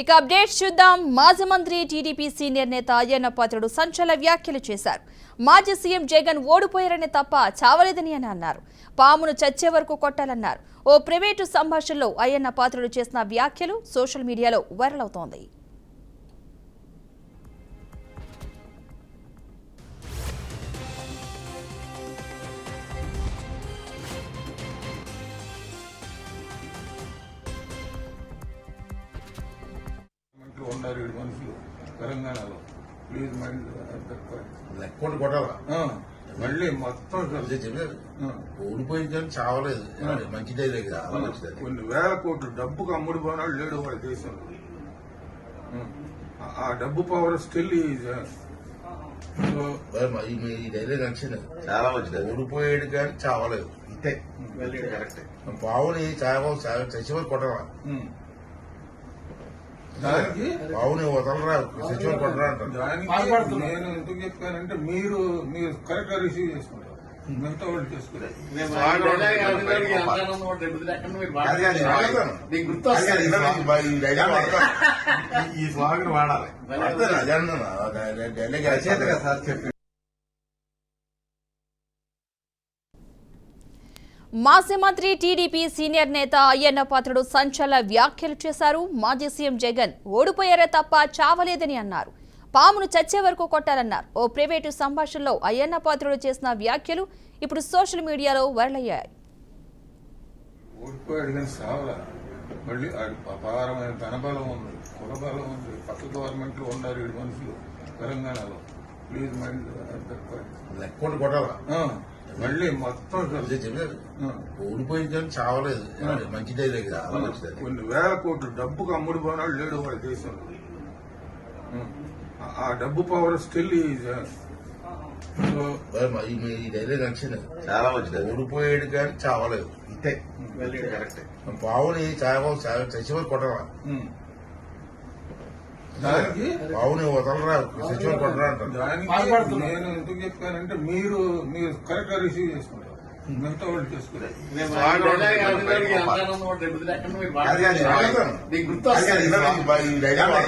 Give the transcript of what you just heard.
ఇక అప్డేట్స్ చూద్దాం. మాజీ మంత్రి టీడీపీ సీనియర్ నేత అయ్యన్న పాత్రుడు సంచలన వ్యాఖ్యలు చేశారు. మాజీ సీఎం జగన్ ఓడిపోయారని తప్ప చావలేదని అని అన్నారు. పామును చచ్చే వరకు కొట్టాలన్నారు. ఓ ప్రైవేటు సంభాషణలో అయ్యన్న పాత్రుడు చేసిన వ్యాఖ్యలు సోషల్ మీడియాలో వైరల్ అవుతోంది. ఉన్నారు 7 మనుషులు తెలంగాణలో. ప్లీజ్ మైండ్ లెక్కోటి కొట్టాలా మళ్ళీ మొత్తం చెప్పారు. ఓడిపోయింది కానీ చావలేదు. మంచిదే కదా, అలా మంచిదే. కొన్ని వేల కోట్లు డబ్బుకు అమ్ముడు పోనాడు లేడు వాడి దేశంలో. ఆ డబ్బు పవర్ స్టిల్ ఈ డైలాగ్ నచ్చింది, చాలా మంచిది. ఓడిపోయాడు కానీ చావలేదు, ఇంతే కరెక్ట్. పావుని చచ్చిపోయి కొట్టాలా, దానికి పావుని వదలరా, చచ్చిపోయి కొట్టరా అంటారు. దానికి నేను ఎందుకు చెప్పానంటే మీరు కరెక్ట్ గా రిసీవ్ చేసుకుంటారు, మిగతా వాళ్ళు చేసుకుంటారు. ఈ స్వాగతం వాడాలి, డైలాగ్ సార్ చెప్పి. మాజీ మంత్రి టీడీపీ సీనియర్ నేత అయ్యన్న పాత్రుడు సంచలన వ్యాఖ్యలు చేశారు. మాజీ సీఎం జగన్ ఓడిపోయారే తప్ప చావలేదని అన్నారు. పామును చచ్చే వరకు కొట్టాలన్నారు. ఓ ప్రైవేటు సంభాషణలో అయ్యన్న పాత్రుడు చేసిన వ్యాఖ్యలు ఇప్పుడు సోషల్ మీడియాలో వైరల్ అయ్యాయి. ఓడిపోయాడు కానీ సావలా, మళ్ళీ అపారమైన ధనబలం ఉంది, కులబలం ఉంది. పక్క గవర్నమెంట్ లో ఉన్నారు 7 మనుషులు తెలంగాణలో. ప్లీజ్ మైండ్ లెక్కోటి కొట్టాలా మళ్ళీ మొత్తం చెప్పారు. ఓడిపోయింది కానీ చావలేదు, మంచిదే కదా, అలా మంచిదే. కొన్ని వేల కోట్లు డబ్బుకు అమ్ముడు పోనాడు లేడు వాడి దేశంలో. ఆ డబ్బు పవర్ స్టిల్ ఈ డైలాగ్ నచ్చింది, చాలా మంచిది. ఓడిపోయాడు కానీ చావలేదు, ఇంతే కరెక్ట్. పావుని చచ్చిపోయి కొట్టాలా, దానికి పావుని వదలరా, చచ్చిపోయి కొట్టరా అంటారు. దానికి నేను ఎందుకు చెప్పానంటే మీరు కరెక్ట్ గా రిసీవ్ చేసుకుంటారు, మిగతా వాళ్ళు చేసుకుంటారు. ఈ డైలాగ్